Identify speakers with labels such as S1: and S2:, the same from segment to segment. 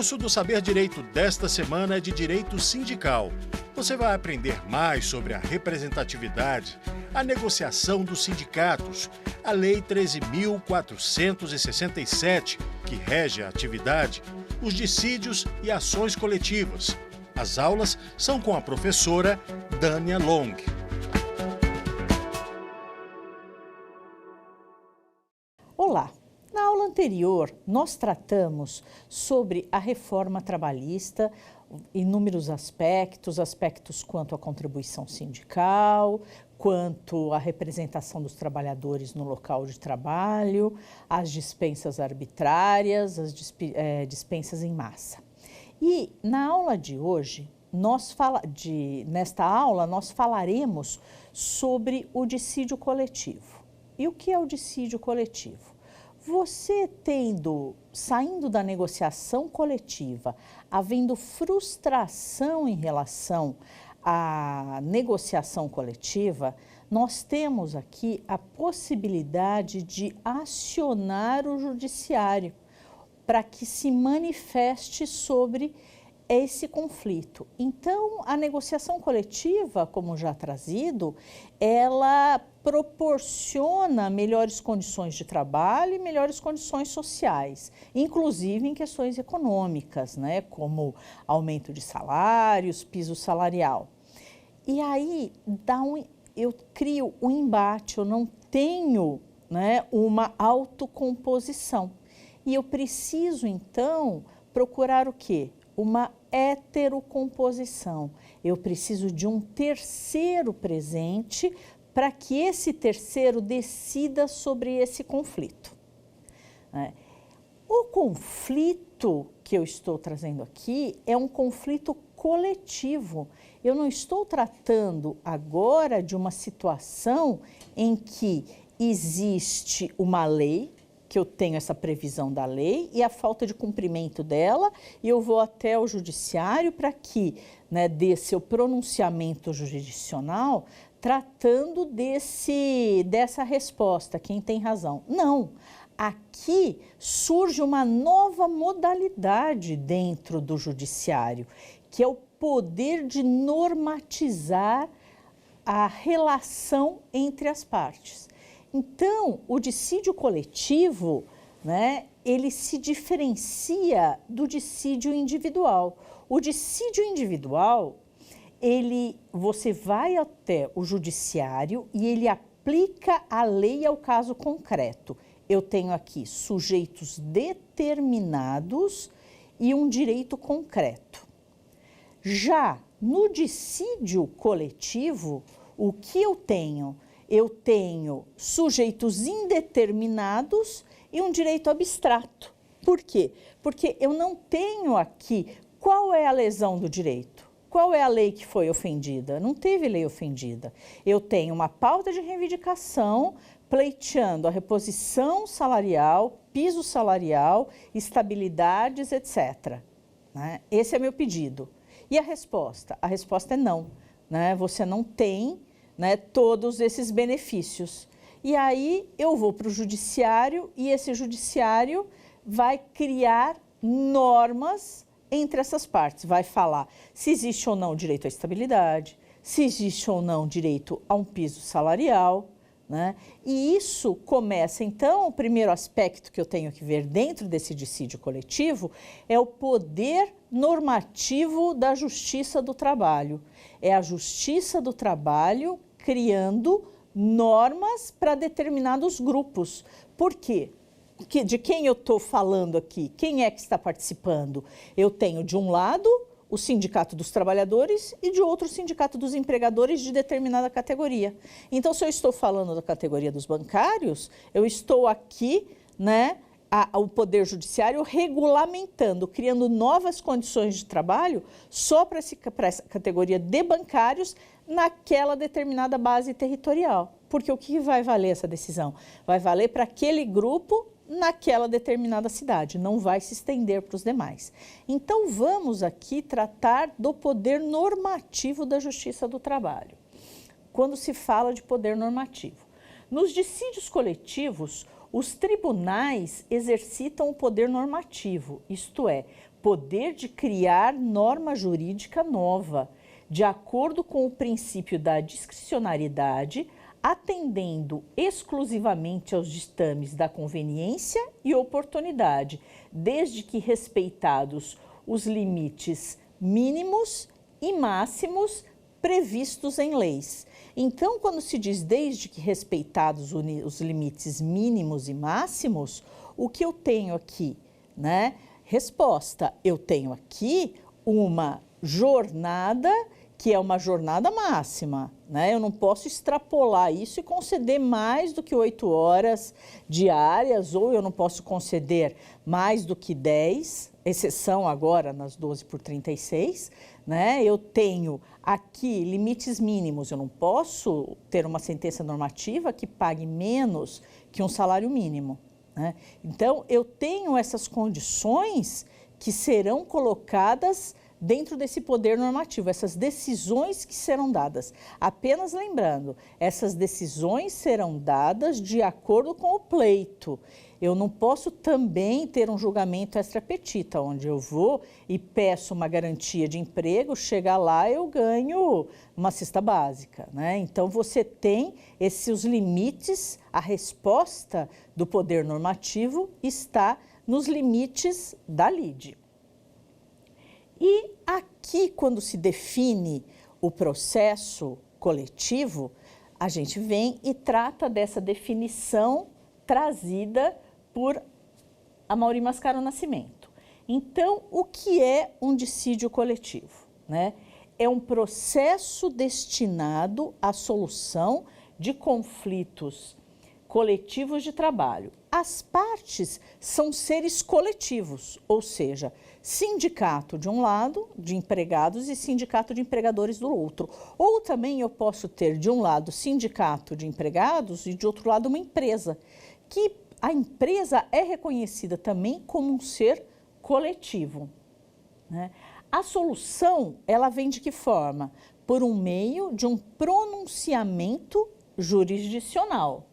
S1: curso do Saber Direito desta semana é de Direito Sindical. Você vai aprender mais sobre a representatividade, a negociação dos sindicatos, a Lei 13.467, que rege a atividade, os dissídios e ações coletivas. As aulas são com a professora Dânia Long.
S2: Olá! Na aula anterior, nós tratamos sobre a reforma trabalhista, inúmeros aspectos quanto à contribuição sindical, quanto à representação dos trabalhadores no local de trabalho, as dispensas arbitrárias, as dispensas em massa. E na aula de hoje, nesta aula, nós falaremos sobre o dissídio coletivo. E o que é o dissídio coletivo? Você saindo da negociação coletiva, havendo frustração em relação à negociação coletiva, nós temos aqui a possibilidade de acionar o judiciário para que se manifeste sobre esse conflito. Então, a negociação coletiva, como já trazido, ela proporciona melhores condições de trabalho e melhores condições sociais, inclusive em questões econômicas, né, como aumento de salários, piso salarial. E aí eu crio um embate, eu não tenho, né, uma autocomposição. E eu preciso, então, procurar o quê? Uma heterocomposição. Eu preciso de um terceiro presente para que esse terceiro decida sobre esse conflito. O conflito que eu estou trazendo aqui é um conflito coletivo. Eu não estou tratando agora de uma situação em que existe uma lei, que eu tenho essa previsão da lei e a falta de cumprimento dela, e eu vou até o judiciário para que, né, dê seu pronunciamento jurisdicional tratando dessa resposta, quem tem razão. Não, aqui surge uma nova modalidade dentro do judiciário, que é o poder de normatizar a relação entre as partes. Então, o dissídio coletivo, né, ele se diferencia do dissídio individual. O dissídio individual, você vai até o judiciário e ele aplica a lei ao caso concreto. Eu tenho aqui sujeitos determinados e um direito concreto. Já no dissídio coletivo, o que eu tenho? Eu tenho sujeitos indeterminados e um direito abstrato. Por quê? Porque eu não tenho aqui qual é a lesão do direito. Qual é a lei que foi ofendida? Não teve lei ofendida. Eu tenho uma pauta de reivindicação pleiteando a reposição salarial, piso salarial, estabilidades, etc. Né? Esse é meu pedido. E a resposta? A resposta é não. Né? Você não tem, né, todos esses benefícios. E aí eu vou para o judiciário e esse judiciário vai criar normas entre essas partes. Vai falar se existe ou não direito à estabilidade, se existe ou não direito a um piso salarial, né? E isso começa, então, o primeiro aspecto que eu tenho que ver dentro desse dissídio coletivo é o poder normativo da Justiça do Trabalho. É a Justiça do Trabalho criando normas para determinados grupos. Por quê? De quem eu estou falando aqui? Quem é que está participando? Eu tenho, de um lado, o Sindicato dos Trabalhadores e de outro, o Sindicato dos Empregadores de determinada categoria. Então, se eu estou falando da categoria dos bancários, eu estou aqui, né, o Poder Judiciário regulamentando, criando novas condições de trabalho só para essa categoria de bancários naquela determinada base territorial. Porque o que vai valer essa decisão? Vai valer para aquele grupo naquela determinada cidade, não vai se estender para os demais. Então, vamos aqui tratar do poder normativo da Justiça do Trabalho. Quando se fala de poder normativo. Nos dissídios coletivos, os tribunais exercitam o poder normativo, isto é, poder de criar norma jurídica nova, de acordo com o princípio da discricionariedade, atendendo exclusivamente aos ditames da conveniência e oportunidade, desde que respeitados os limites mínimos e máximos previstos em leis. Então, quando se diz desde que respeitados os limites mínimos e máximos, o que eu tenho aqui, né? Resposta, eu tenho aqui uma jornada que é uma jornada máxima, né? Eu não posso extrapolar isso e conceder mais do que 8 horas diárias, ou eu não posso conceder mais do que 10, exceção agora nas 12/36, né? Eu tenho aqui limites mínimos, eu não posso ter uma sentença normativa que pague menos que um salário mínimo, né? Então, eu tenho essas condições que serão colocadas dentro desse poder normativo, essas decisões que serão dadas. Apenas lembrando, essas decisões serão dadas de acordo com o pleito. Eu não posso também ter um julgamento extra petita, onde eu vou e peço uma garantia de emprego, chega lá eu ganho uma cesta básica, né? Então, você tem esses limites, a resposta do poder normativo está nos limites da lide. E aqui, quando se define o processo coletivo, a gente vem e trata dessa definição trazida por Amaury Mascaro Nascimento. Então, o que é um dissídio coletivo, né? É um processo destinado à solução de conflitos coletivos de trabalho. As partes são seres coletivos, ou seja, sindicato de um lado, de empregados, e sindicato de empregadores do outro. Ou também eu posso ter de um lado sindicato de empregados e de outro lado uma empresa, que a empresa é reconhecida também como um ser coletivo, né? A solução, ela vem de que forma? Por um meio de um pronunciamento jurisdicional,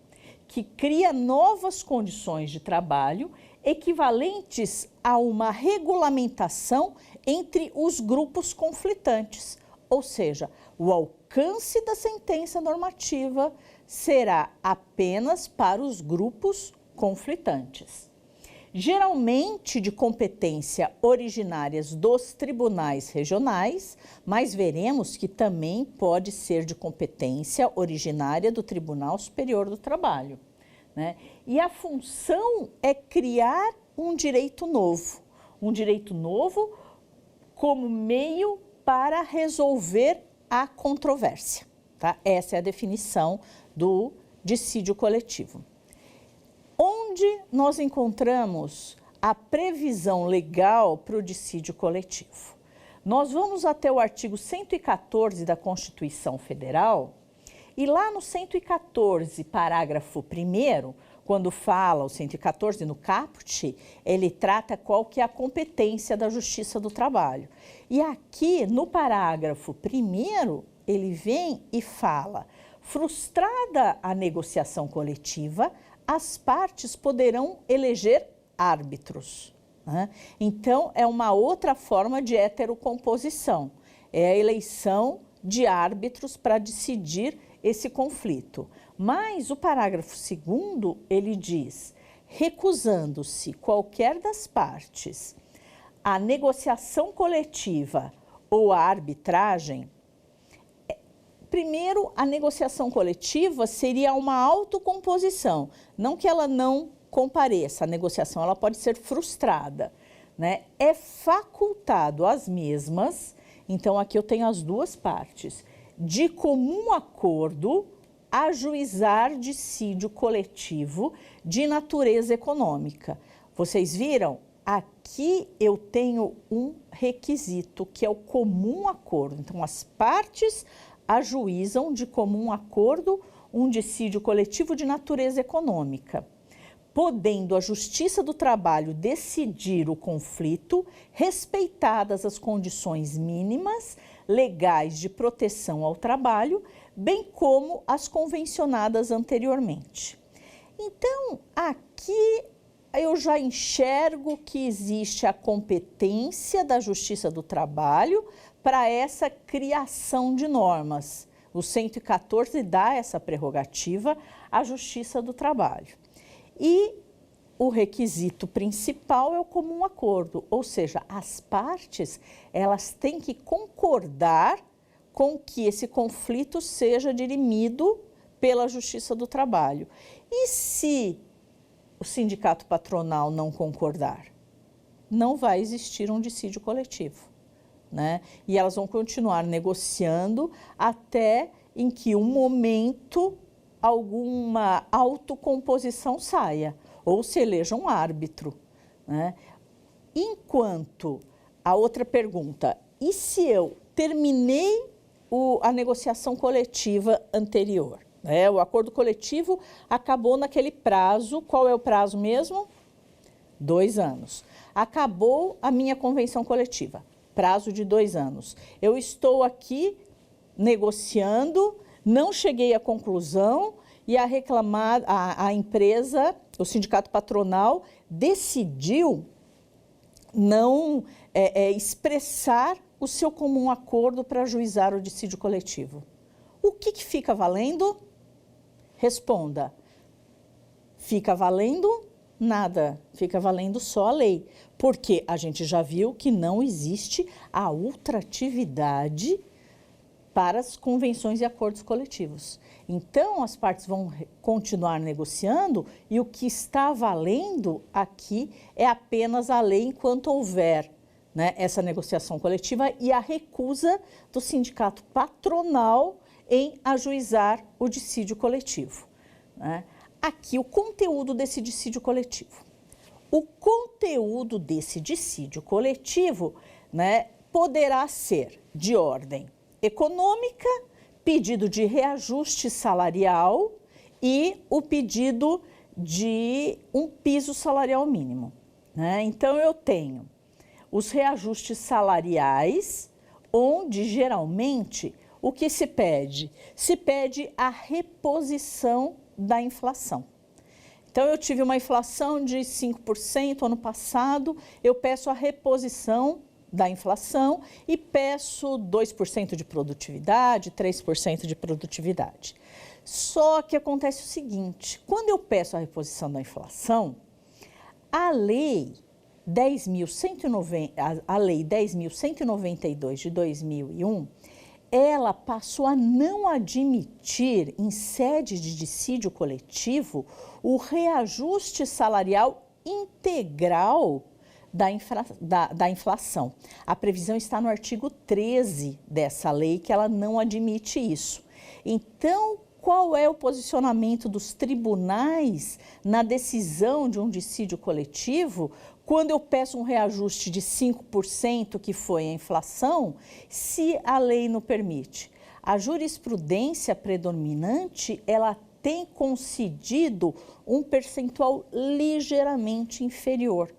S2: que cria novas condições de trabalho equivalentes a uma regulamentação entre os grupos conflitantes, ou seja, o alcance da sentença normativa será apenas para os grupos conflitantes. Geralmente de competência originárias dos tribunais regionais, mas veremos que também pode ser de competência originária do Tribunal Superior do Trabalho, né? E a função é criar um direito novo como meio para resolver a controvérsia, tá? Essa é a definição do dissídio coletivo. Onde nós encontramos a previsão legal para o dissídio coletivo? Nós vamos até o artigo 114 da Constituição Federal e lá no 114, parágrafo 1º, quando fala o 114 no caput, ele trata qual que é a competência da Justiça do Trabalho. E aqui no parágrafo 1º, ele vem e fala: frustrada a negociação coletiva, as partes poderão eleger árbitros, né? Então, é uma outra forma de heterocomposição, é a eleição de árbitros para decidir esse conflito. Mas o parágrafo 2º, ele diz: recusando-se qualquer das partes a negociação coletiva ou a arbitragem. Primeiro, a negociação coletiva seria uma autocomposição, não que ela não compareça, a negociação ela pode ser frustrada, né? É facultado às mesmas, então aqui eu tenho as duas partes, de comum acordo, ajuizar dissídio coletivo de natureza econômica. Vocês viram? Aqui eu tenho um requisito, que é o comum acordo. Então, as partes ajuizam de comum acordo um dissídio coletivo de natureza econômica, podendo a Justiça do Trabalho decidir o conflito, respeitadas as condições mínimas legais de proteção ao trabalho, bem como as convencionadas anteriormente. Então, aqui eu já enxergo que existe a competência da Justiça do Trabalho para essa criação de normas. O 114 dá essa prerrogativa à Justiça do Trabalho. E o requisito principal é o comum acordo, ou seja, as partes elas têm que concordar com que esse conflito seja dirimido pela Justiça do Trabalho. E se o sindicato patronal não concordar? Não vai existir um dissídio coletivo, né? E elas vão continuar negociando até em que um momento alguma autocomposição saia, ou se eleja um árbitro, né? Enquanto, a outra pergunta, e se eu terminei a negociação coletiva anterior? O acordo coletivo acabou naquele prazo, qual é o prazo mesmo? 2 anos. Acabou a minha convenção coletiva, prazo de 2 anos. Eu estou aqui negociando, não cheguei à conclusão e a empresa, o sindicato patronal, decidiu não expressar o seu comum acordo para ajuizar o dissídio coletivo. O que fica valendo? Responda. Fica valendo nada, fica valendo só a lei, porque a gente já viu que não existe a ultratividade para as convenções e acordos coletivos. Então, as partes vão continuar negociando e o que está valendo aqui é apenas a lei enquanto houver, né, essa negociação coletiva e a recusa do sindicato patronal em ajuizar o dissídio coletivo, né? Aqui o conteúdo desse dissídio coletivo. O conteúdo desse dissídio coletivo, né, poderá ser de ordem econômica, pedido de reajuste salarial e o pedido de um piso salarial mínimo, né? Então, eu tenho os reajustes salariais, onde geralmente o que se pede? Se pede a reposição da inflação. Então, eu tive uma inflação de 5% ano passado, eu peço a reposição da inflação e peço 2% de produtividade, 3% de produtividade. Só que acontece o seguinte, quando eu peço a reposição da inflação, a lei 10.192 de 2001, ela passou a não admitir, em sede de dissídio coletivo, o reajuste salarial integral da inflação. A previsão está no artigo 13 dessa lei, que ela não admite isso. Então, qual é o posicionamento dos tribunais na decisão de um dissídio coletivo quando eu peço um reajuste de 5%, que foi a inflação, se a lei não permite? A jurisprudência predominante, ela tem concedido um percentual ligeiramente inferior.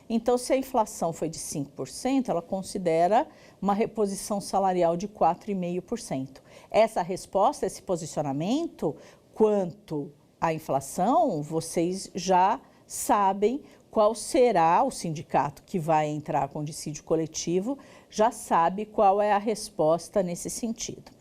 S2: Então, se a inflação foi de 5%, ela considera uma reposição salarial de 4,5%. Essa resposta, esse posicionamento, quanto à inflação, vocês já sabem qual será o sindicato que vai entrar com dissídio coletivo, já sabe qual é a resposta nesse sentido.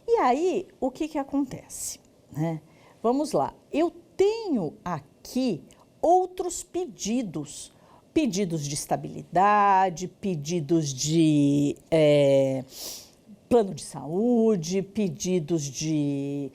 S2: E aí, o que acontece, né? Vamos lá, eu tenho aqui outros pedidos. Pedidos de estabilidade, pedidos de plano de saúde, pedidos de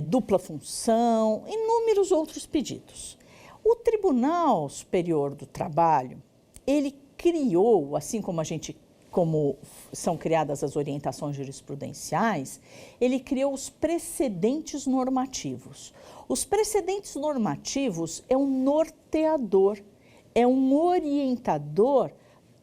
S2: dupla função, inúmeros outros pedidos. O Tribunal Superior do Trabalho, ele criou, assim como são criadas as orientações jurisprudenciais, ele criou os precedentes normativos. Os precedentes normativos é um norteador, é um orientador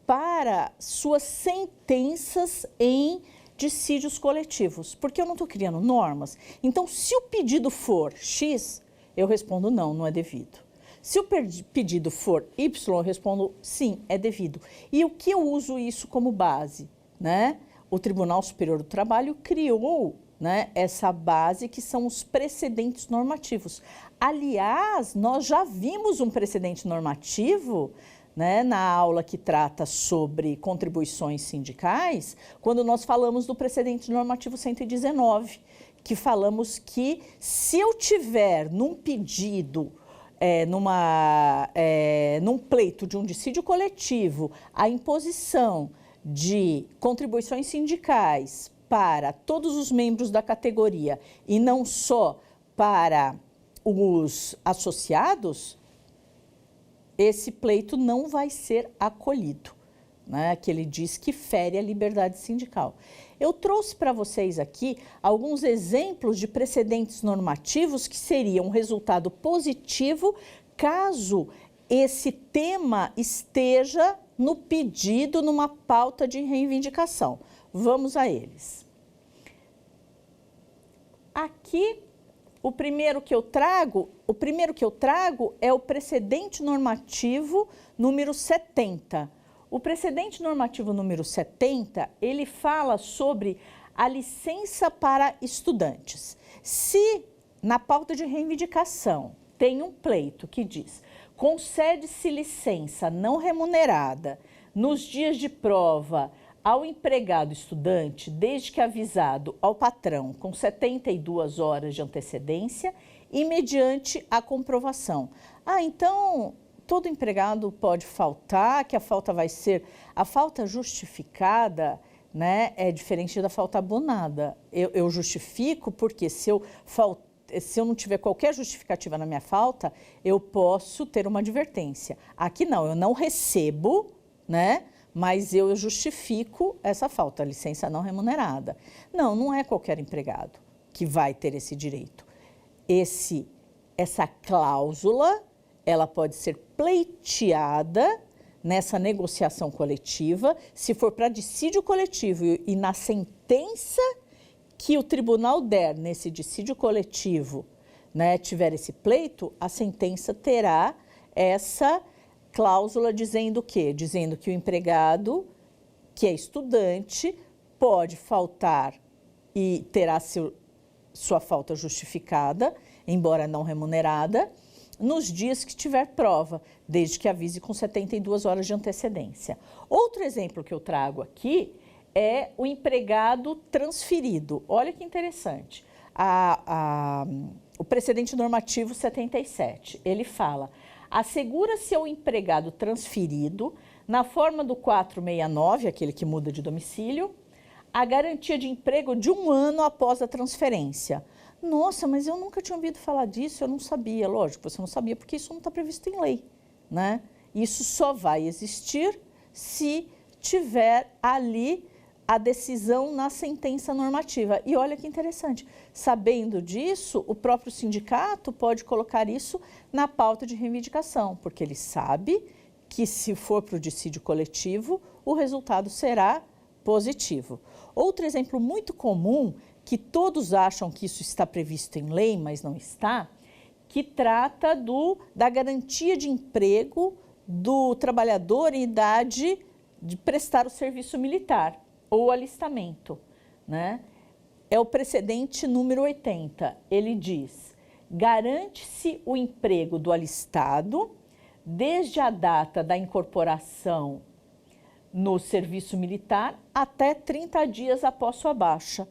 S2: para suas sentenças em dissídios coletivos, porque eu não estou criando normas. Então, se o pedido for X, eu respondo não, não é devido. Se o pedido for Y, eu respondo sim, é devido. E o que eu uso isso como base, né? O Tribunal Superior do Trabalho criou né, essa base que são os precedentes normativos. Aliás, nós já vimos um precedente normativo, né, na aula que trata sobre contribuições sindicais, quando nós falamos do precedente normativo 119, que falamos que se eu tiver num pedido, num pleito de um dissídio coletivo, a imposição de contribuições sindicais para todos os membros da categoria e não só para os associados, esse pleito não vai ser acolhido, né? Que ele diz que fere a liberdade sindical. Eu trouxe para vocês aqui alguns exemplos de precedentes normativos que seriam um resultado positivo caso esse tema esteja no pedido, numa pauta de reivindicação. Vamos a eles. Aqui, o primeiro que eu trago é o precedente normativo número 70. O precedente normativo número 70, ele fala sobre a licença para estudantes. Se na pauta de reivindicação tem um pleito que diz: concede-se licença não remunerada nos dias de prova ao empregado estudante, desde que avisado ao patrão com 72 horas de antecedência e mediante a comprovação. Então todo empregado pode faltar, que a falta vai ser... A falta justificada, né, é diferente da falta abonada. Eu justifico porque se eu não tiver qualquer justificativa na minha falta, eu posso ter uma advertência. Aqui não, eu não recebo, né, mas eu justifico essa falta, licença não remunerada. Não é qualquer empregado que vai ter esse direito. Essa cláusula, ela pode ser pleiteada nessa negociação coletiva, se for para dissídio coletivo e na sentença que o tribunal der nesse dissídio coletivo, né, tiver esse pleito, a sentença terá essa cláusula dizendo o quê? Dizendo que o empregado, que é estudante, pode faltar e terá sua falta justificada, embora não remunerada, nos dias que tiver prova, desde que avise com 72 horas de antecedência. Outro exemplo que eu trago aqui é o empregado transferido. Olha que interessante. O precedente normativo 77, ele fala: assegura-se ao empregado transferido, na forma do 469, aquele que muda de domicílio, a garantia de emprego de 1 ano após a transferência. Nossa, mas eu nunca tinha ouvido falar disso, eu não sabia. Lógico, você não sabia porque isso não está previsto em lei, né? Isso só vai existir se tiver ali a decisão na sentença normativa. E olha que interessante, sabendo disso, o próprio sindicato pode colocar isso na pauta de reivindicação, porque ele sabe que se for para o dissídio coletivo, o resultado será positivo. Outro exemplo muito comum, que todos acham que isso está previsto em lei, mas não está, que trata da garantia de emprego do trabalhador em idade de prestar o serviço militar ou alistamento, né? É o precedente número 80. Ele diz: garante-se o emprego do alistado desde a data da incorporação no serviço militar até 30 dias após sua baixa.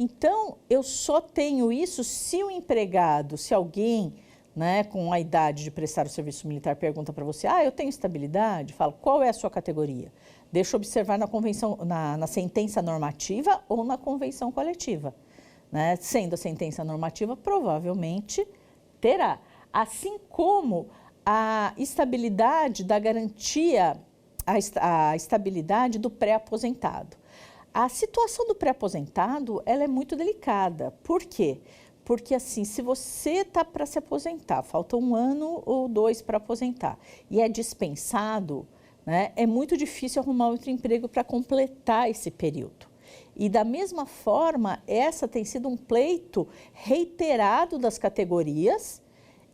S2: Então, eu só tenho isso se o empregado, se alguém, né, com a idade de prestar o serviço militar pergunta para você: eu tenho estabilidade? Fala: qual é a sua categoria? Deixa eu observar na convenção, na sentença normativa ou na convenção coletiva, né? Sendo a sentença normativa, provavelmente terá. Assim como a estabilidade da garantia, a estabilidade do pré-aposentado. A situação do pré-aposentado, ela é muito delicada. Por quê? Porque assim, se você está para se aposentar, falta 1 ano ou 2 para aposentar, e é dispensado, né, é muito difícil arrumar outro emprego para completar esse período. E da mesma forma, essa tem sido um pleito reiterado das categorias,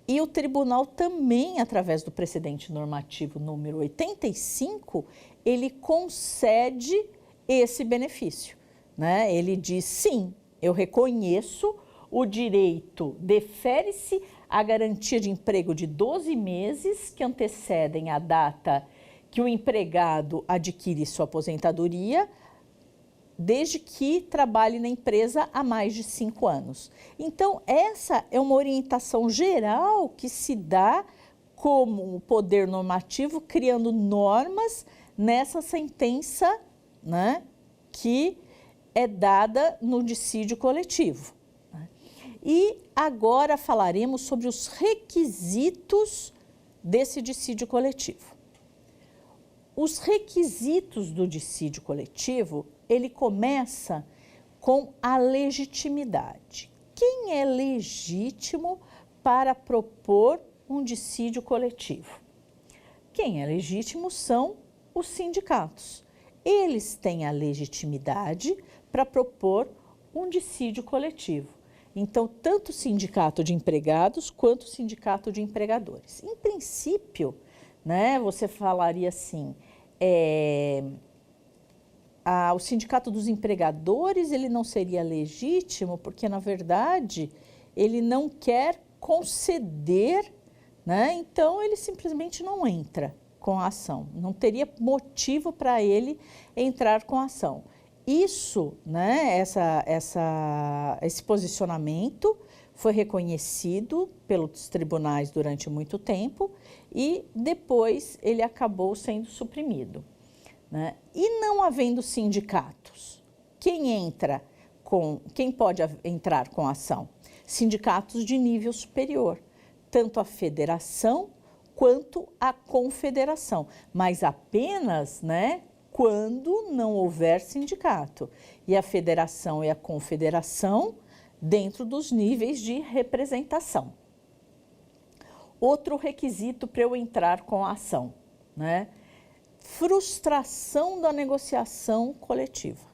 S2: e o tribunal também, através do precedente normativo número 85, ele concede esse benefício, né? Ele diz: sim, Eu reconheço o direito, defere-se a garantia de emprego de 12 meses que antecedem a data que o empregado adquire sua aposentadoria, desde que trabalhe na empresa há mais de 5 anos. Então, essa é uma orientação geral que se dá como poder normativo, criando normas nessa sentença, né, que é dada no dissídio coletivo. E agora falaremos sobre os requisitos desse dissídio coletivo. Os requisitos do dissídio coletivo, ele começa com a legitimidade. Quem é legítimo para propor um dissídio coletivo? Quem é legítimo são os sindicatos. Eles têm a legitimidade para propor um dissídio coletivo. Então, tanto o sindicato de empregados quanto o sindicato de empregadores. Em princípio, né, você falaria assim, o sindicato dos empregadores ele não seria legítimo porque, na verdade, ele não quer conceder, né? Então ele simplesmente não entra com a ação, não teria motivo para ele entrar com a ação. Isso, né, esse posicionamento foi reconhecido pelos tribunais durante muito tempo e depois ele acabou sendo suprimido, né? E não havendo sindicatos, quem pode entrar com a ação? Sindicatos de nível superior, tanto a federação quanto a confederação, mas apenas, né, quando não houver sindicato. E a federação e a confederação dentro dos níveis de representação. Outro requisito para eu entrar com a ação, né? Frustração da negociação coletiva.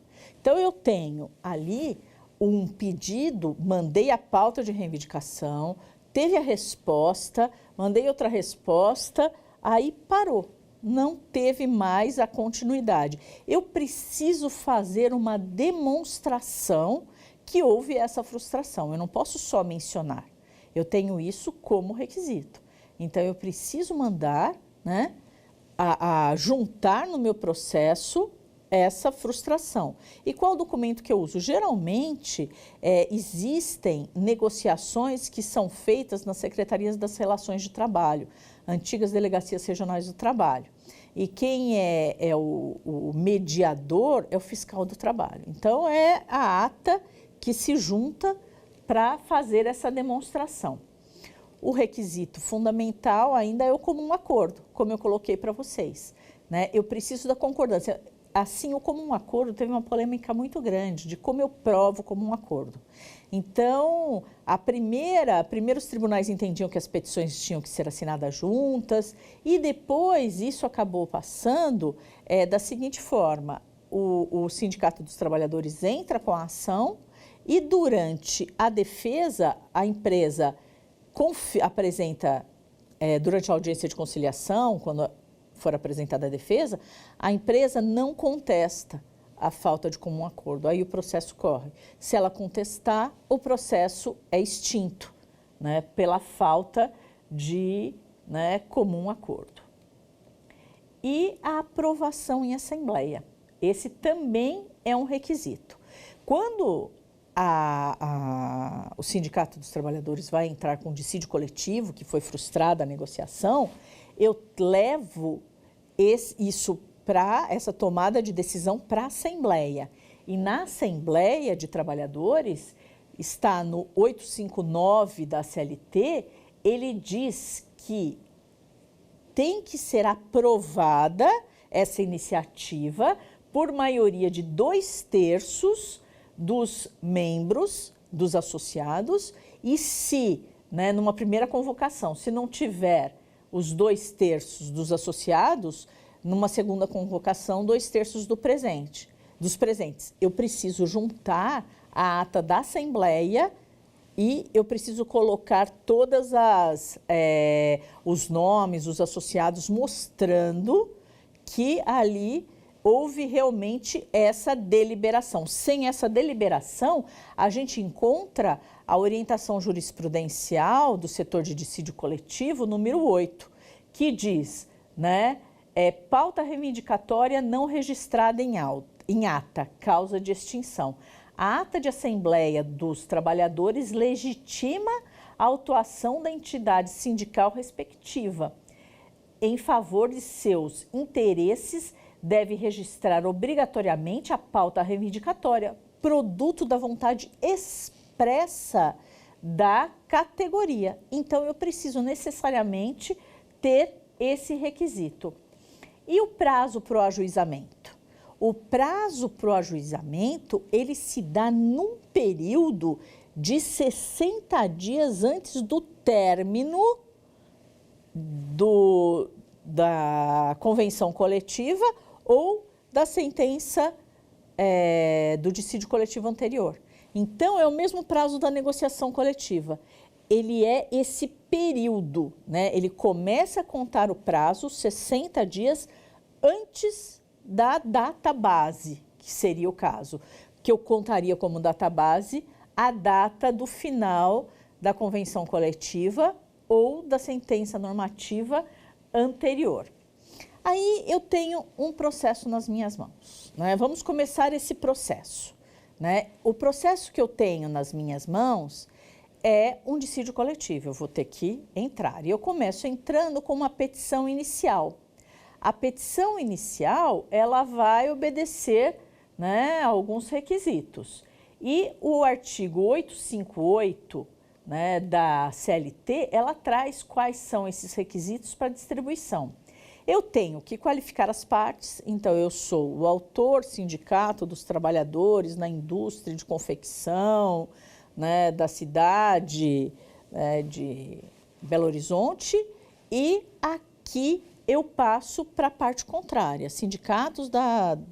S2: Então, eu tenho ali um pedido, mandei a pauta de reivindicação, teve a resposta, mandei outra resposta, aí parou. Não teve mais a continuidade. Eu preciso fazer uma demonstração que houve essa frustração. Eu não posso só mencionar. Eu tenho isso como requisito. Então, eu preciso mandar, né, a juntar no meu processo essa frustração. E qual documento que eu uso? Geralmente, existem negociações que são feitas nas secretarias das relações de trabalho, antigas delegacias regionais do trabalho. E quem é o mediador é o fiscal do trabalho. Então, é a ata que se junta para fazer essa demonstração. O requisito fundamental ainda é o comum acordo, como eu coloquei para vocês, né? Eu preciso da concordância. Assim, o comum acordo teve uma polêmica muito grande de como eu provo o comum acordo. Então, primeiro os tribunais entendiam que as petições tinham que ser assinadas juntas e depois isso acabou passando da seguinte forma: o Sindicato dos Trabalhadores entra com a ação e durante a defesa, a empresa apresenta, durante a audiência de conciliação, quando for apresentada a defesa, a empresa não contesta a falta de comum acordo, aí o processo corre. Se ela contestar, o processo é extinto, né, pela falta de, né, comum acordo. E a aprovação em assembleia, esse também é um requisito. Quando o Sindicato dos Trabalhadores vai entrar com dissídio coletivo, que foi frustrada a negociação, eu levo isso para essa tomada de decisão para a Assembleia. E na Assembleia de Trabalhadores, está no 859 da CLT, ele diz que tem que ser aprovada essa iniciativa por maioria de 2/3 dos membros, dos associados, e se, né, numa primeira convocação, se não tiver os 2/3 dos associados, numa segunda convocação, 2/3 dos presentes. Eu preciso juntar a ata da Assembleia e eu preciso colocar todas os nomes, os associados, mostrando que ali houve realmente essa deliberação. Sem essa deliberação, a gente encontra a orientação jurisprudencial do setor de dissídio coletivo, número 8, que diz, né, pauta reivindicatória não registrada em ata, causa de extinção. A ata de assembleia dos trabalhadores legitima a autuação da entidade sindical respectiva. Em favor de seus interesses, deve registrar obrigatoriamente a pauta reivindicatória, produto da vontade expressa da categoria. Então, eu preciso necessariamente ter esse requisito. E o prazo para o ajuizamento? O prazo para o ajuizamento, ele se dá num período de 60 dias antes do término da convenção coletiva ou da sentença do dissídio coletivo anterior. Então, é o mesmo prazo da negociação coletiva. Ele é esse período, né? Ele começa a contar o prazo 60 dias antes da data base, que seria o caso, que eu contaria como data base a data do final da convenção coletiva ou da sentença normativa anterior. Aí eu tenho um processo nas minhas mãos, né? Vamos começar esse processo, né? O processo que eu tenho nas minhas mãos é um dissídio coletivo, eu vou ter que entrar. E eu começo entrando com uma petição inicial. A petição inicial, ela vai obedecer, né, a alguns requisitos. E o artigo 858, né, da CLT, ela traz quais são esses requisitos para distribuição. Eu tenho que qualificar as partes, então eu sou o autor, sindicato dos trabalhadores na indústria de confecção, né, da cidade de Belo Horizonte, e aqui eu passo para a parte contrária, sindicatos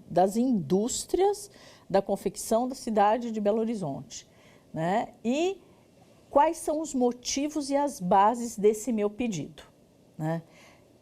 S2: das indústrias da confecção da cidade de Belo Horizonte, né? E quais são os motivos e as bases desse meu pedido, né?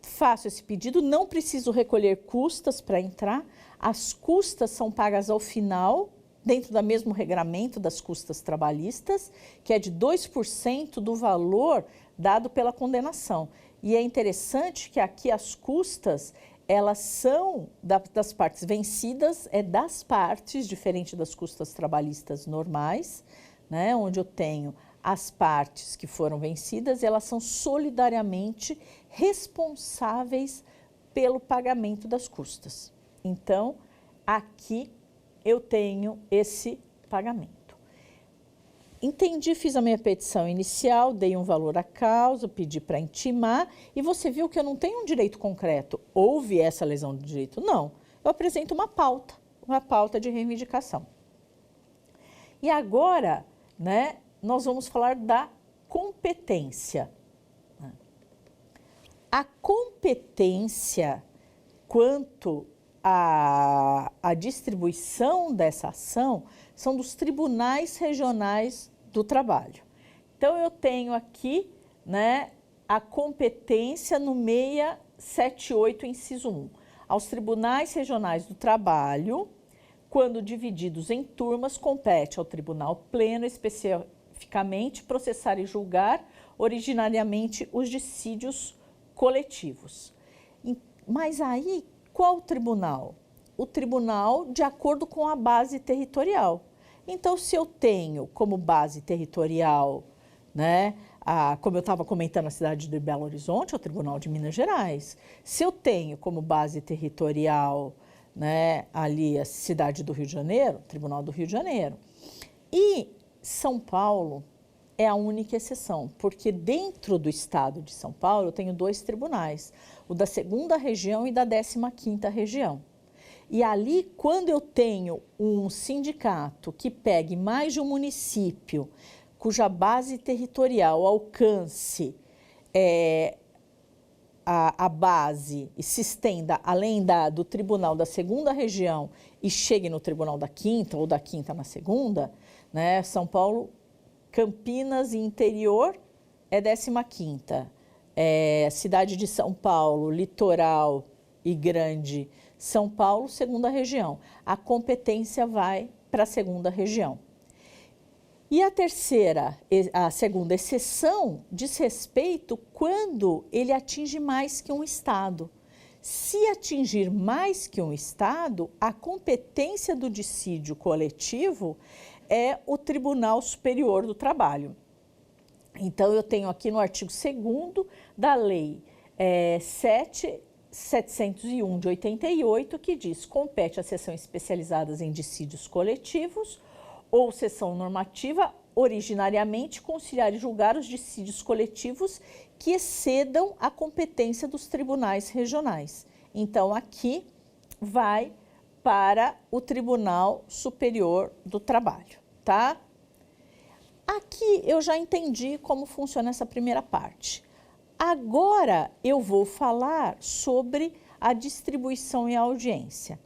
S2: Faço esse pedido, não preciso recolher custas para entrar, as custas são pagas ao final, dentro do mesmo regramento das custas trabalhistas, que é de 2% do valor dado pela condenação. E é interessante que aqui as custas, elas são das partes vencidas, é das partes, diferente das custas trabalhistas normais, né, onde eu tenho as partes que foram vencidas, elas são solidariamente responsáveis pelo pagamento das custas. Então, aqui eu tenho esse pagamento. Entendi, fiz a minha petição inicial, dei um valor à causa, pedi para intimar e você viu que eu não tenho um direito concreto. Houve essa lesão de direito? Não. Eu apresento uma pauta de reivindicação. E agora, né, nós vamos falar da competência. A competência quanto à distribuição dessa ação são dos tribunais regionais do trabalho. Então, eu tenho aqui, né, a competência no 678, inciso 1. Aos tribunais regionais do trabalho, quando divididos em turmas, compete ao Tribunal Pleno especificamente processar e julgar originariamente os dissídios coletivos. Mas aí, qual tribunal? O tribunal de acordo com a base territorial. Então, se eu tenho como base territorial, né, como eu estava comentando, a cidade de Belo Horizonte, é o Tribunal de Minas Gerais. Se eu tenho como base territorial, né, ali a cidade do Rio de Janeiro, Tribunal do Rio de Janeiro. E São Paulo é a única exceção, porque dentro do estado de São Paulo eu tenho dois tribunais, o da 2ª região e da 15ª região. E ali, quando eu tenho um sindicato que pegue mais de um município, cuja base territorial alcance a base e se estenda além do tribunal da 2ª região e chegue no tribunal da 5ª ou da 5ª na 2ª, né? São Paulo, Campinas e interior é 15ª. Cidade de São Paulo, litoral e grande São Paulo, segunda região. A competência vai para a segunda região. E a segunda exceção diz respeito quando ele atinge mais que um estado. Se atingir mais que um estado, a competência do dissídio coletivo é o Tribunal Superior do Trabalho. Então, eu tenho aqui no artigo 2º da Lei 7.701 de 88, que diz: compete às seções especializadas em dissídios coletivos ou seção normativa, originariamente, conciliar e julgar os dissídios coletivos que excedam a competência dos tribunais regionais. Então, aqui vai para o Tribunal Superior do Trabalho, tá? Aqui eu já entendi como funciona essa primeira parte. Agora eu vou falar sobre a distribuição e a audiência.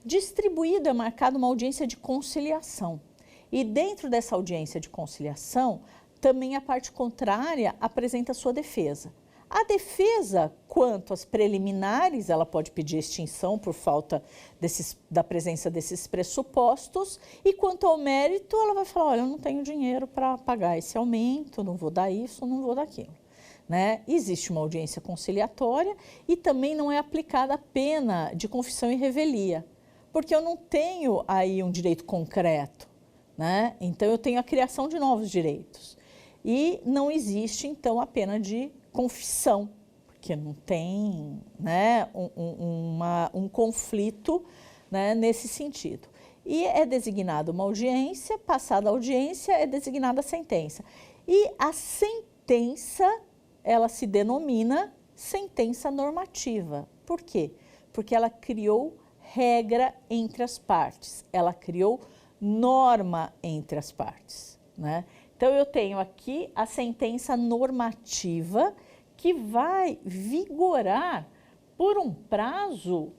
S2: Distribuído é marcada uma audiência de conciliação. E dentro dessa audiência de conciliação, também a parte contrária apresenta sua defesa. A defesa, quanto às preliminares, ela pode pedir extinção por falta da presença desses pressupostos, e quanto ao mérito, ela vai falar: olha, eu não tenho dinheiro para pagar esse aumento, não vou dar isso, não vou dar aquilo. Né? Existe uma audiência conciliatória e também não é aplicada a pena de confissão e revelia, porque eu não tenho aí um direito concreto, né? Então eu tenho a criação de novos direitos. E não existe, então, a pena de confissão, porque não tem, né, um conflito, né, nesse sentido. E é designada uma audiência, passada a audiência, é designada a sentença. E a sentença, ela se denomina sentença normativa. Por quê? Porque ela criou regra entre as partes, ela criou norma entre as partes, né? Então, eu tenho aqui a sentença normativa que vai vigorar por um prazo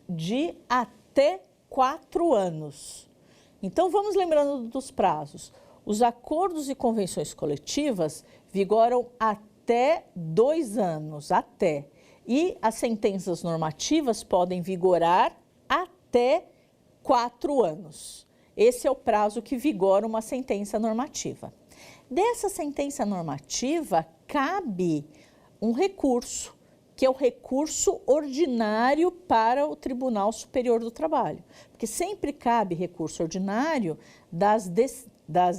S2: de até 4 anos. Então, vamos lembrando dos prazos. Os acordos e convenções coletivas vigoram até 2 anos, até. E as sentenças normativas podem vigorar até 4 anos. Esse é o prazo que vigora uma sentença normativa. Dessa sentença normativa, cabe um recurso, que é o recurso ordinário para o Tribunal Superior do Trabalho. Porque sempre cabe recurso ordinário das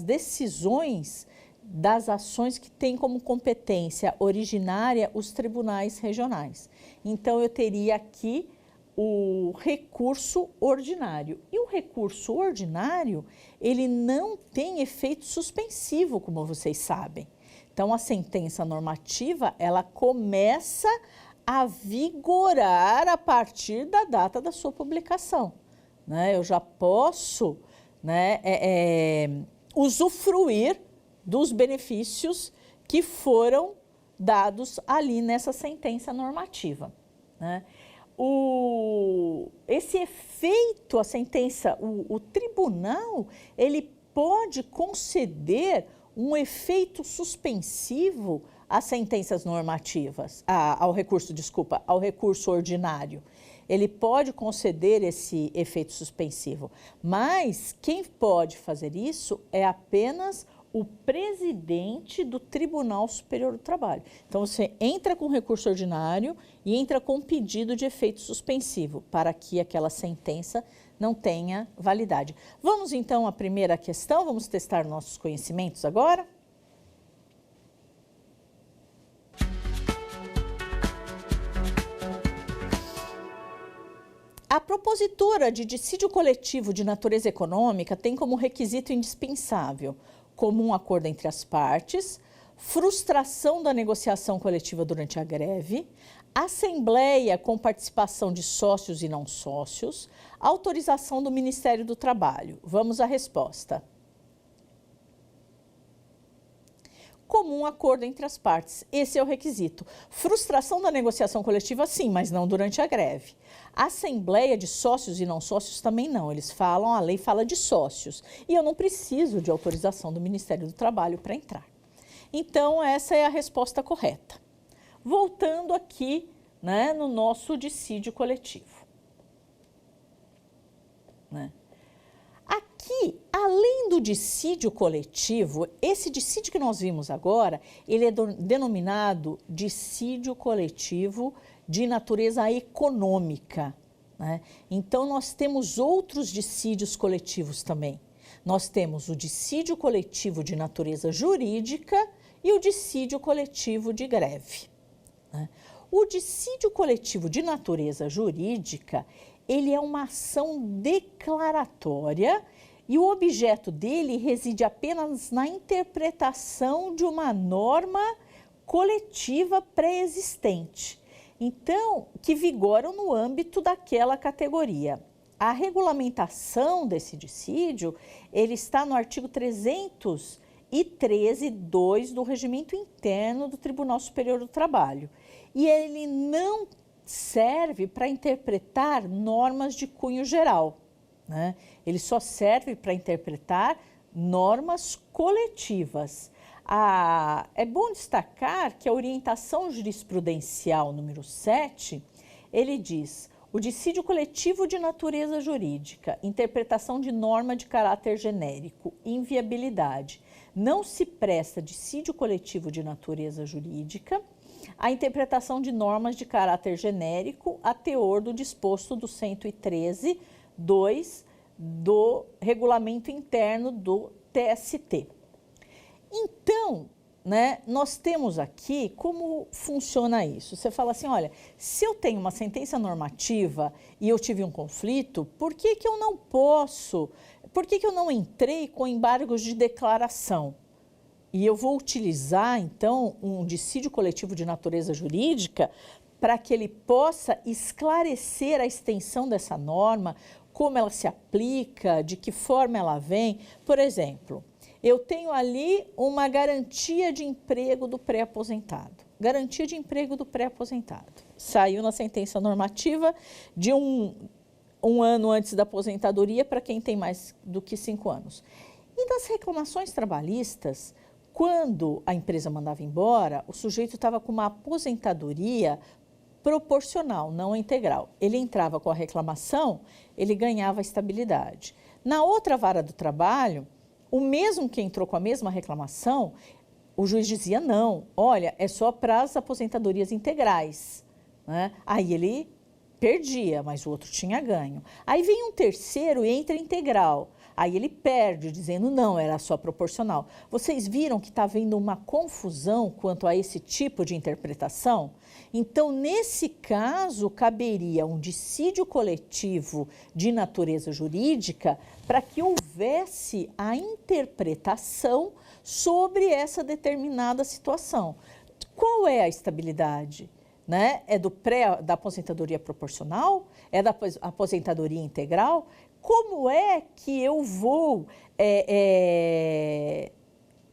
S2: decisões, das ações que têm como competência originária os tribunais regionais. Então, eu teria aqui o recurso ordinário. E o recurso ordinário, ele não tem efeito suspensivo, como vocês sabem. Então, a sentença normativa, ela começa a vigorar a partir da data da sua publicação, né? Eu já posso, né, usufruir dos benefícios que foram dados ali nessa sentença normativa, né? Esse efeito, a sentença, o tribunal, ele pode conceder um efeito suspensivo às sentenças normativas, ao recurso ordinário. Ele pode conceder esse efeito suspensivo, mas quem pode fazer isso é apenas o presidente do Tribunal Superior do Trabalho. Então, você entra com recurso ordinário e entra com pedido de efeito suspensivo, para que aquela sentença não tenha validade. Vamos, então, à primeira questão, vamos testar nossos conhecimentos agora? A propositura de dissídio coletivo de natureza econômica tem como requisito indispensável comum acordo entre as partes, frustração da negociação coletiva durante a greve, assembleia com participação de sócios e não sócios, autorização do Ministério do Trabalho. Vamos à resposta. Comum acordo entre as partes. Esse é o requisito. Frustração da negociação coletiva, sim, mas não durante a greve. Assembleia de sócios e não sócios também não. Eles falam, a lei fala de sócios. E eu não preciso de autorização do Ministério do Trabalho para entrar. Então, essa é a resposta correta. Voltando aqui, né, no nosso dissídio coletivo. né? Aqui, além do dissídio coletivo, esse dissídio que nós vimos agora, ele é denominado dissídio coletivo de natureza econômica, né? Então, nós temos outros dissídios coletivos também. Nós temos o dissídio coletivo de natureza jurídica e o dissídio coletivo de greve, né? O dissídio coletivo de natureza jurídica, ele é uma ação declaratória e o objeto dele reside apenas na interpretação de uma norma coletiva pré-existente, então, que vigoram no âmbito daquela categoria. A regulamentação desse dissídio, ele está no artigo 313(2) do Regimento Interno do Tribunal Superior do Trabalho. E ele não serve para interpretar normas de cunho geral, né? Ele só serve para interpretar normas coletivas. É bom destacar que a orientação jurisprudencial número 7, ele diz: o dissídio coletivo de natureza jurídica, interpretação de norma de caráter genérico, inviabilidade, não se presta dissídio coletivo de natureza jurídica a interpretação de normas de caráter genérico a teor do disposto do 113(2) do Regulamento Interno do TST. Então, né, nós temos aqui como funciona isso. Você fala assim, olha, se eu tenho uma sentença normativa e eu tive um conflito, por que eu não posso, por que eu não entrei com embargos de declaração? E eu vou utilizar, então, um dissídio coletivo de natureza jurídica para que ele possa esclarecer a extensão dessa norma, como ela se aplica, de que forma ela vem. Por exemplo, eu tenho ali uma garantia de emprego do pré-aposentado. Garantia de emprego do pré-aposentado. Saiu na sentença normativa de um ano antes da aposentadoria para quem tem mais do que 5 anos. E das reclamações trabalhistas, quando a empresa mandava embora, o sujeito estava com uma aposentadoria proporcional, não integral. Ele entrava com a reclamação, ele ganhava estabilidade. Na outra vara do trabalho, o mesmo que entrou com a mesma reclamação, o juiz dizia não, olha, é só para as aposentadorias integrais, né? Aí ele perdia, mas o outro tinha ganho. Aí vem um terceiro e entra integral. Aí ele perde, dizendo não, era só proporcional. Vocês viram que está havendo uma confusão quanto a esse tipo de interpretação? Então, nesse caso, caberia um dissídio coletivo de natureza jurídica para que houvesse a interpretação sobre essa determinada situação. Qual é a estabilidade? Né? É da aposentadoria proporcional? É da aposentadoria integral? Como é que eu vou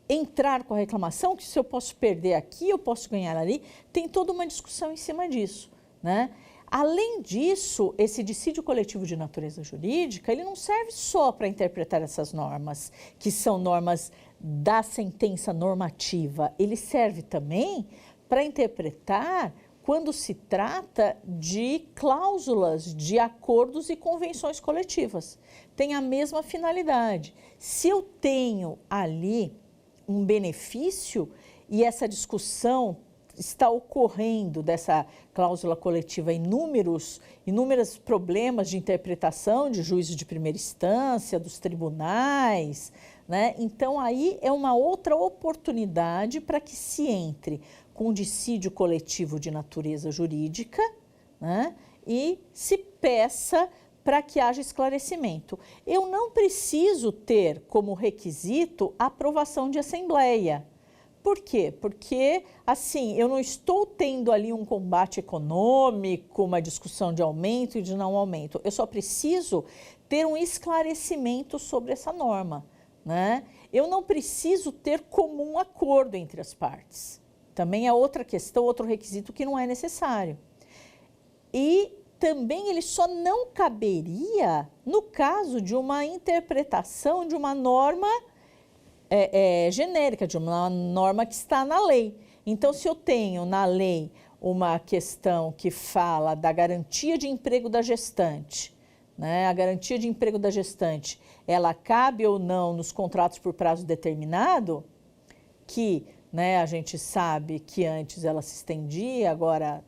S2: entrar com a reclamação, que se eu posso perder aqui, eu posso ganhar ali? Tem toda uma discussão em cima disso, né? Além disso, esse dissídio coletivo de natureza jurídica, ele não serve só para interpretar essas normas, que são normas da sentença normativa, ele serve também para interpretar quando se trata de cláusulas de acordos e convenções coletivas. Tem a mesma finalidade. Se eu tenho ali um benefício e essa discussão está ocorrendo dessa cláusula coletiva inúmeros problemas de interpretação de juízos de primeira instância, dos tribunais, né? Então, aí é uma outra oportunidade para que se entre com dissídio coletivo de natureza jurídica, né? E se peça para que haja esclarecimento. Eu não preciso ter como requisito a aprovação de assembleia. Por quê? Porque, assim, eu não estou tendo ali um combate econômico, uma discussão de aumento e de não aumento. Eu só preciso ter um esclarecimento sobre essa norma, né? Eu não preciso ter comum acordo entre as partes. Também é outra questão, outro requisito que não é necessário. E também ele só não caberia no caso de uma interpretação de uma norma genérica, de uma norma que está na lei. Então, se eu tenho na lei uma questão que fala da garantia de emprego da gestante, né, a garantia de emprego da gestante, ela cabe ou não nos contratos por prazo determinado, que, né, a gente sabe que antes ela se estendia, agora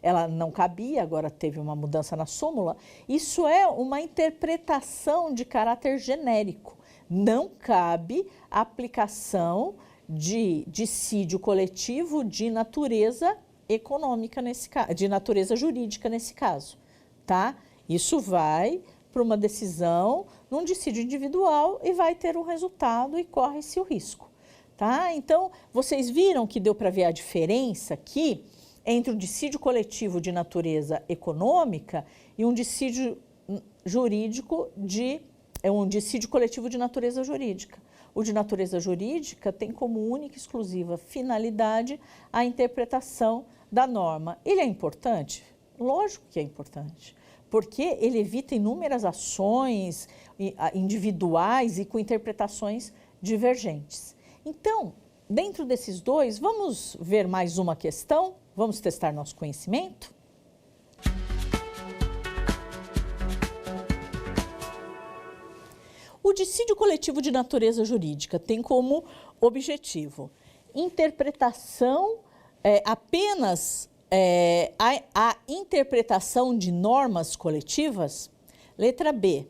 S2: ela não cabia, agora teve uma mudança na súmula. Isso é uma interpretação de caráter genérico. Não cabe a aplicação de dissídio coletivo de natureza econômica nesse caso, de natureza jurídica nesse caso, tá? Isso vai para uma decisão num dissídio individual e vai ter um resultado e corre-se o risco. Tá? Então, vocês viram que deu para ver a diferença aqui entre o dissídio coletivo de natureza econômica e um dissídio jurídico um dissídio coletivo de natureza jurídica. O de natureza jurídica tem como única e exclusiva finalidade a interpretação da norma. Ele é importante? Lógico que é importante, porque ele evita inúmeras ações individuais e com interpretações divergentes. Então, dentro desses dois, vamos ver mais uma questão? Vamos testar nosso conhecimento? O dissídio coletivo de natureza jurídica tem como objetivo interpretação, apenas a interpretação de normas coletivas. Letra B,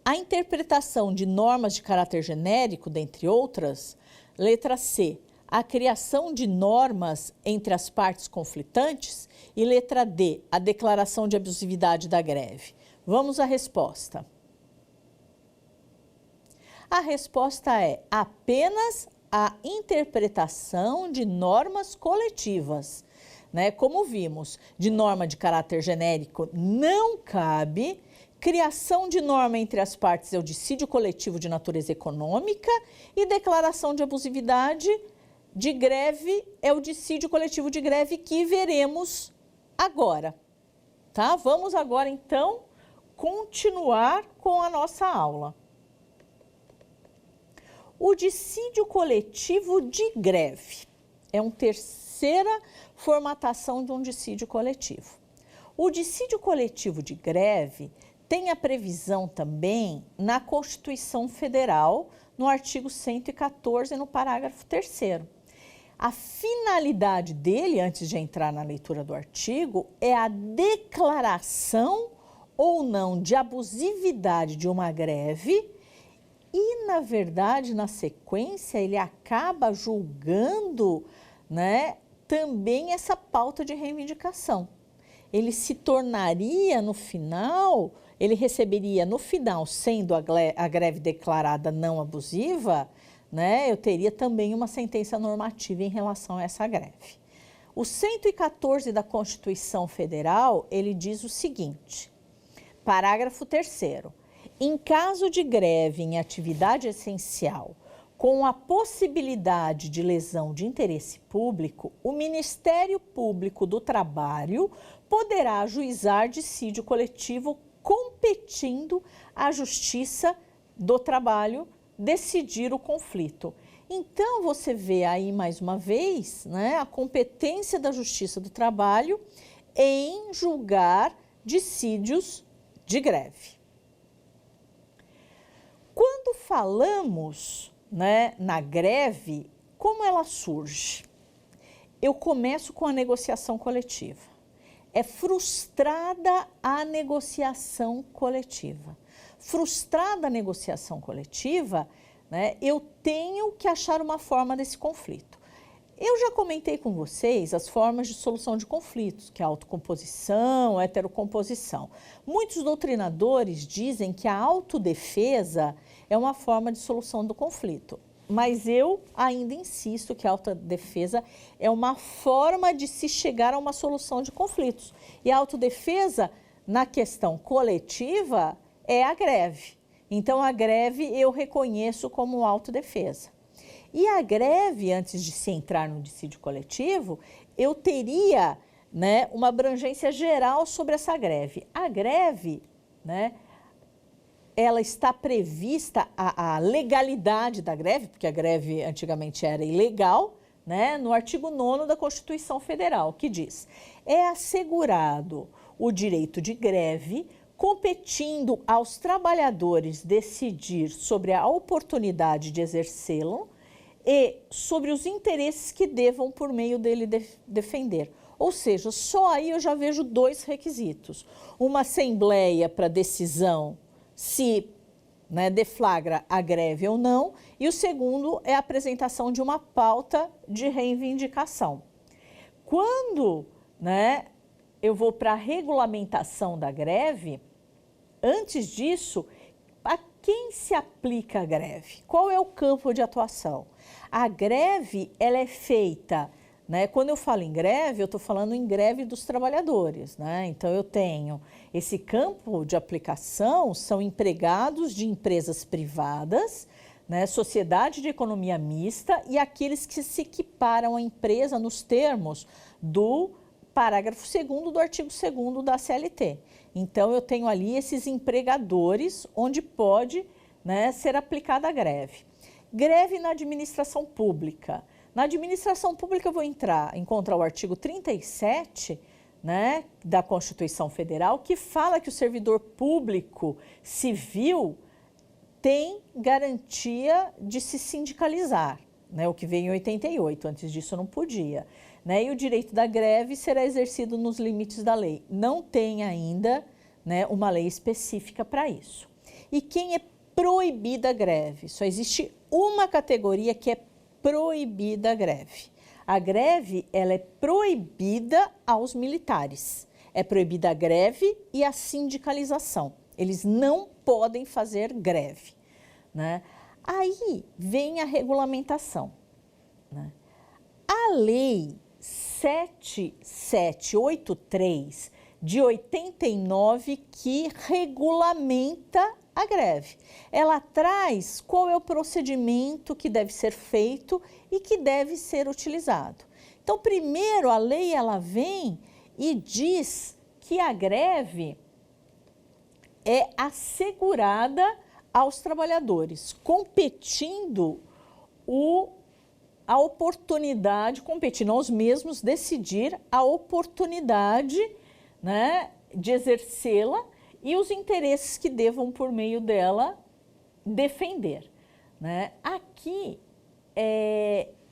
S2: a interpretação de normas de caráter genérico, dentre outras. Letra C, a criação de normas entre as partes conflitantes. E letra D, a declaração de abusividade da greve. Vamos à resposta. A resposta é apenas a interpretação de normas coletivas. Né? Como vimos, de norma de caráter genérico não cabe. Criação de norma entre as partes é o dissídio coletivo de natureza econômica e declaração de abusividade de greve é o dissídio coletivo de greve que veremos agora. Tá? Vamos agora, então, continuar com a nossa aula. O dissídio coletivo de greve é uma terceira formatação de um dissídio coletivo. O dissídio coletivo de greve tem a previsão também na Constituição Federal, no artigo 114, no parágrafo 3º. A finalidade dele, antes de entrar na leitura do artigo, é a declaração ou não de abusividade de uma greve e, na verdade, na sequência, ele acaba julgando, né, também essa pauta de reivindicação. Ele se tornaria, no final, ele receberia, no final, sendo a greve declarada não abusiva, né, eu teria também uma sentença normativa em relação a essa greve. O 114 da Constituição Federal, ele diz o seguinte, parágrafo 3º, em caso de greve em atividade essencial, com a possibilidade de lesão de interesse público, o Ministério Público do Trabalho poderá ajuizar dissídio coletivo competindo à Justiça do Trabalho decidir o conflito. Então, você vê aí mais uma vez, né, a competência da Justiça do Trabalho em julgar dissídios de greve. Quando falamos, né, na greve, como ela surge? Eu começo com a negociação coletiva. É frustrada a negociação coletiva. Frustrada a negociação coletiva, né, eu tenho que achar uma forma desse conflito. Eu já comentei com vocês as formas de solução de conflitos, que é a autocomposição, a heterocomposição. Muitos doutrinadores dizem que a autodefesa é uma forma de solução do conflito, mas eu ainda insisto que a autodefesa é uma forma de se chegar a uma solução de conflitos. E a autodefesa, na questão coletiva, é a greve. Então, a greve eu reconheço como autodefesa. E a greve, antes de se entrar no dissídio coletivo, eu teria, né, uma abrangência geral sobre essa greve. A greve, né, ela está prevista, a legalidade da greve, porque a greve antigamente era ilegal, né, no artigo 9º da Constituição Federal, que diz: é assegurado o direito de greve competindo aos trabalhadores decidir sobre a oportunidade de exercê-lo e sobre os interesses que devam por meio dele defender. Ou seja, só aí eu já vejo dois requisitos. Uma assembleia para decisão se deflagra a greve ou não, e o segundo é a apresentação de uma pauta de reivindicação. Quando eu vou para a regulamentação da greve, antes disso, a quem se aplica a greve? Qual é o campo de atuação? A greve ela é feita, quando eu falo em greve, eu estou falando em greve dos trabalhadores. Então, eu tenho esse campo de aplicação, são empregados de empresas privadas, sociedade de economia mista e aqueles que se equiparam à empresa nos termos do parágrafo 2º do artigo 2º da CLT. Então, eu tenho ali esses empregadores onde pode ser aplicada a greve. Greve na administração pública. Na administração pública eu vou encontrar o artigo 37 da Constituição Federal, que fala que o servidor público civil tem garantia de se sindicalizar, o que veio em 88, antes disso não podia. E o direito da greve será exercido nos limites da lei. Não tem ainda uma lei específica para isso. E quem é proibida a greve? Só existe uma categoria que é proibida a greve. A greve ela é proibida aos militares. É proibida a greve e a sindicalização. Eles não podem fazer greve. Aí vem a regulamentação. A lei 7783 de 89 que regulamenta a greve. Ela traz qual é o procedimento que deve ser feito e que deve ser utilizado. Então, primeiro, a lei ela vem e diz que a greve é assegurada aos trabalhadores, competindo a oportunidade, competindo aos mesmos decidir a oportunidade de exercê-la e os interesses que devam, por meio dela, defender. Aqui,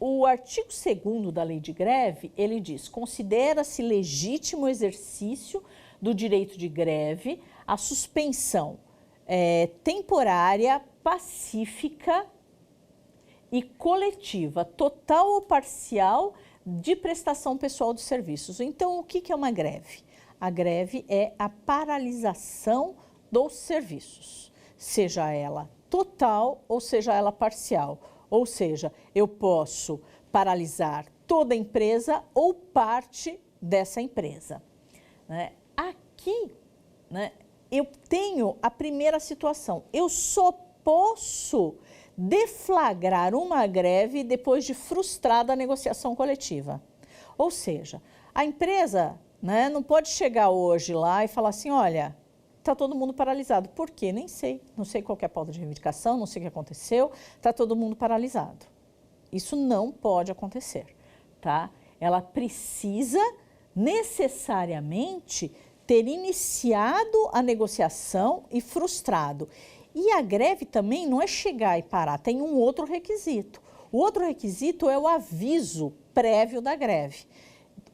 S2: o artigo 2º da lei de greve, ele diz: considera-se legítimo exercício do direito de greve a suspensão temporária, pacífica e coletiva, total ou parcial, de prestação pessoal de serviços. Então, o que é uma greve? A greve é a paralisação dos serviços, seja ela total ou seja ela parcial. Ou seja, eu posso paralisar toda a empresa ou parte dessa empresa. Aqui, eu tenho a primeira situação. Eu só posso deflagrar uma greve depois de frustrada a negociação coletiva. Ou seja, a empresa não pode chegar hoje lá e falar assim: olha, está todo mundo paralisado. Por quê? Nem sei. Não sei qual que é a pauta de reivindicação, não sei o que aconteceu, está todo mundo paralisado. Isso não pode acontecer. Ela precisa necessariamente ter iniciado a negociação e frustrado. E a greve também não é chegar e parar, tem um outro requisito. O outro requisito é o aviso prévio da greve.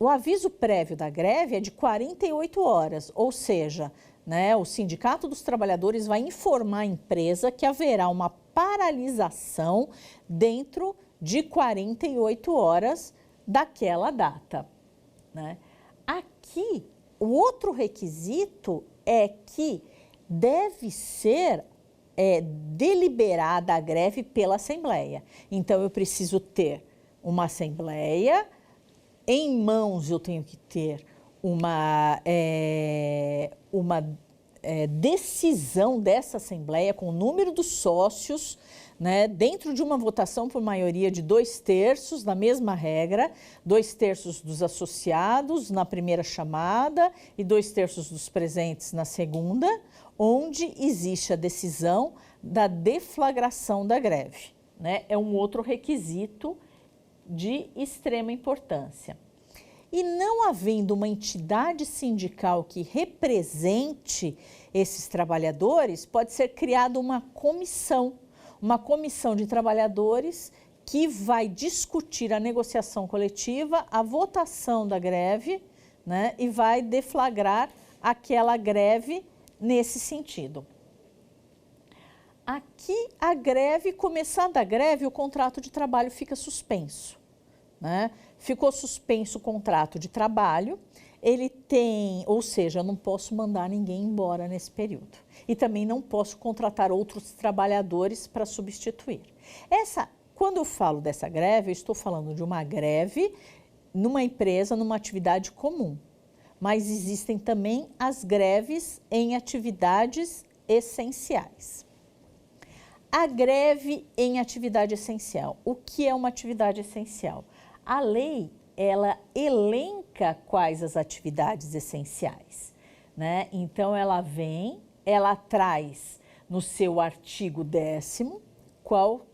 S2: O aviso prévio da greve é de 48 horas, ou seja, o Sindicato dos Trabalhadores vai informar a empresa que haverá uma paralisação dentro de 48 horas daquela data. Aqui, o outro requisito é que deve ser deliberada a greve pela Assembleia. Então, eu preciso ter uma Assembleia, em mãos eu tenho que ter uma decisão dessa Assembleia com o número dos sócios, dentro de uma votação por maioria de 2/3, na mesma regra, 2/3 dos associados na primeira chamada e 2/3 dos presentes na segunda, onde existe a decisão da deflagração da greve. É um outro requisito de extrema importância. E não havendo uma entidade sindical que represente esses trabalhadores, pode ser criada uma comissão de trabalhadores que vai discutir a negociação coletiva, a votação da greve, né, e vai deflagrar aquela greve nesse sentido. Aqui, a greve, começando a greve, o contrato de trabalho fica suspenso, né? Ficou suspenso o contrato de trabalho, ele tem, ou seja, eu não posso mandar ninguém embora nesse período. E também não posso contratar outros trabalhadores para substituir. Quando eu falo dessa greve, eu estou falando de uma greve numa empresa, numa atividade comum. Mas existem também as greves em atividades essenciais. A greve em atividade essencial. O que é uma atividade essencial? A lei, ela elenca quais as atividades essenciais, né? Então, ela traz no seu artigo 10º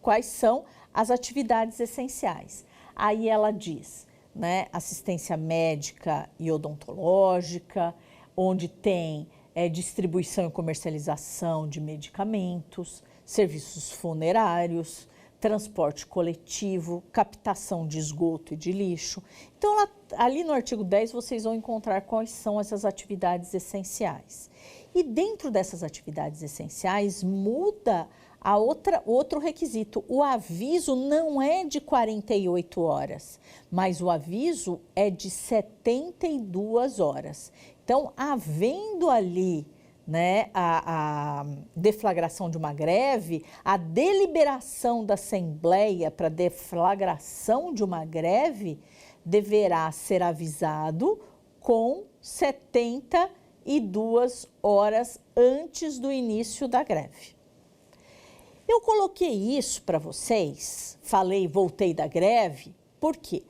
S2: quais são as atividades essenciais. Aí ela diz, né, assistência médica e odontológica, onde tem distribuição e comercialização de medicamentos, serviços funerários, transporte coletivo, captação de esgoto e de lixo. Então, ali no artigo 10, vocês vão encontrar quais são essas atividades essenciais. E dentro dessas atividades essenciais, muda outro requisito. O aviso não é de 48 horas, mas o aviso é de 72 horas. Então, havendo ali, né, a deflagração de uma greve, a deliberação da Assembleia para deflagração de uma greve deverá ser avisado com 72 horas antes do início da greve. Eu coloquei isso para vocês, voltei da greve, porque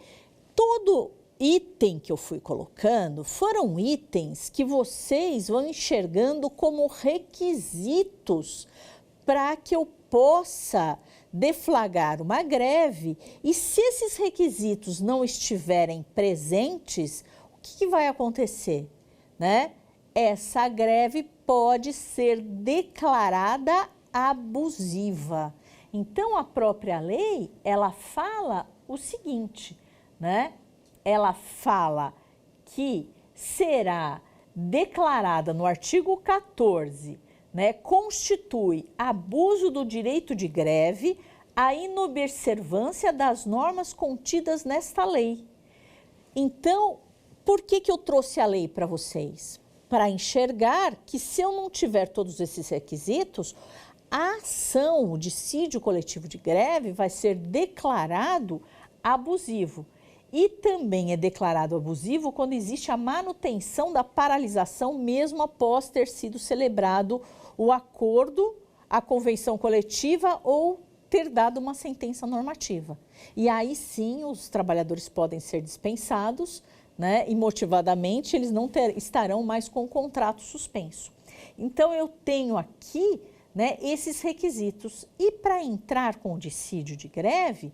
S2: todo item que eu fui colocando foram itens que vocês vão enxergando como requisitos para que eu possa deflagrar uma greve. E se esses requisitos não estiverem presentes, o que vai acontecer, né? Essa greve pode ser declarada abusiva. Então, a própria lei, ela fala o seguinte, né? Ela fala que será declarada no artigo 14, né, constitui abuso do direito de greve a inobservância das normas contidas nesta lei. Então, por que eu trouxe a lei para vocês? Para enxergar que se eu não tiver todos esses requisitos, a ação, o dissídio coletivo de greve vai ser declarado abusivo. E também é declarado abusivo quando existe a manutenção da paralisação mesmo após ter sido celebrado o acordo, a convenção coletiva ou ter dado uma sentença normativa. E aí sim os trabalhadores podem ser dispensados, né, imotivadamente, eles não estarão mais com o contrato suspenso. Então eu tenho aqui, né, esses requisitos. E para entrar com o dissídio de greve,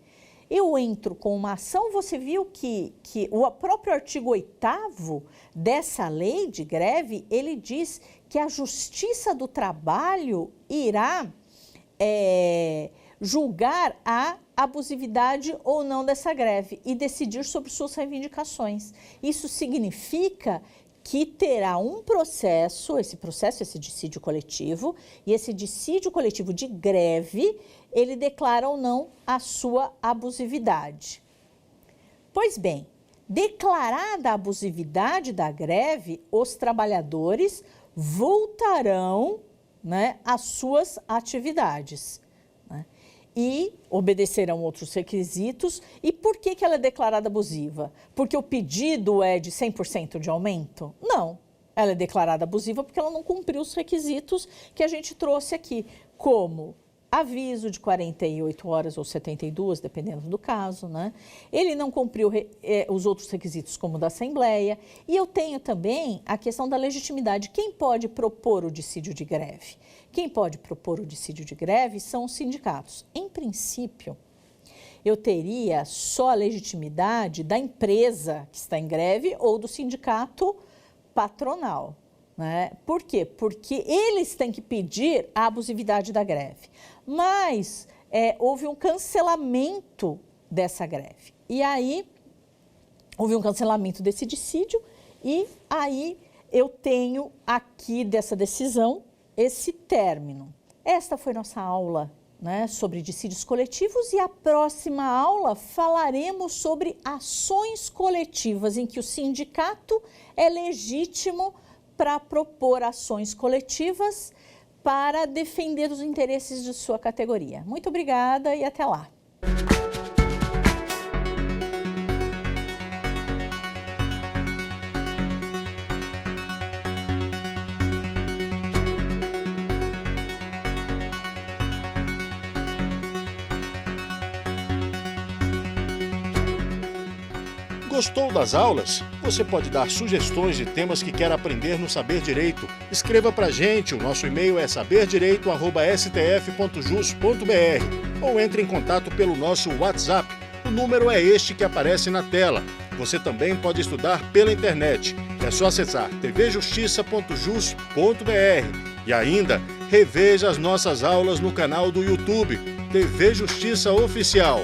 S2: eu entro com uma ação. Você viu que o próprio artigo 8º dessa lei de greve, ele diz que a Justiça do Trabalho irá julgar a abusividade ou não dessa greve e decidir sobre suas reivindicações. Isso significa que terá um processo, esse dissídio coletivo, e esse dissídio coletivo de greve, ele declara ou não a sua abusividade. Pois bem, declarada a abusividade da greve, os trabalhadores voltarão, né, às suas atividades, né, e obedecerão outros requisitos. E por que ela é declarada abusiva? Porque o pedido é de 100% de aumento? Não, ela é declarada abusiva porque ela não cumpriu os requisitos que a gente trouxe aqui, como aviso de 48 horas ou 72, dependendo do caso, né? Ele não cumpriu os outros requisitos como o da Assembleia. E eu tenho também a questão da legitimidade. Quem pode propor o dissídio de greve? Quem pode propor o dissídio de greve são os sindicatos. Em princípio, eu teria só a legitimidade da empresa que está em greve ou do sindicato patronal, né? Por quê? Porque eles têm que pedir a abusividade da greve. Mas houve um cancelamento dessa greve. E aí, houve um cancelamento desse dissídio e aí eu tenho aqui dessa decisão esse término. Esta foi nossa aula, né, sobre dissídios coletivos, e a próxima aula falaremos sobre ações coletivas em que o sindicato é legítimo para propor ações coletivas para defender os interesses de sua categoria. Muito obrigada e até lá.
S1: Gostou das aulas? Você pode dar sugestões de temas que quer aprender no Saber Direito. Escreva pra gente, o nosso e-mail é saberdireito@stf.jus.br ou entre em contato pelo nosso WhatsApp. O número é este que aparece na tela. Você também pode estudar pela internet. É só acessar tvjustiça.jus.br e ainda reveja as nossas aulas no canal do YouTube, TV Justiça Oficial.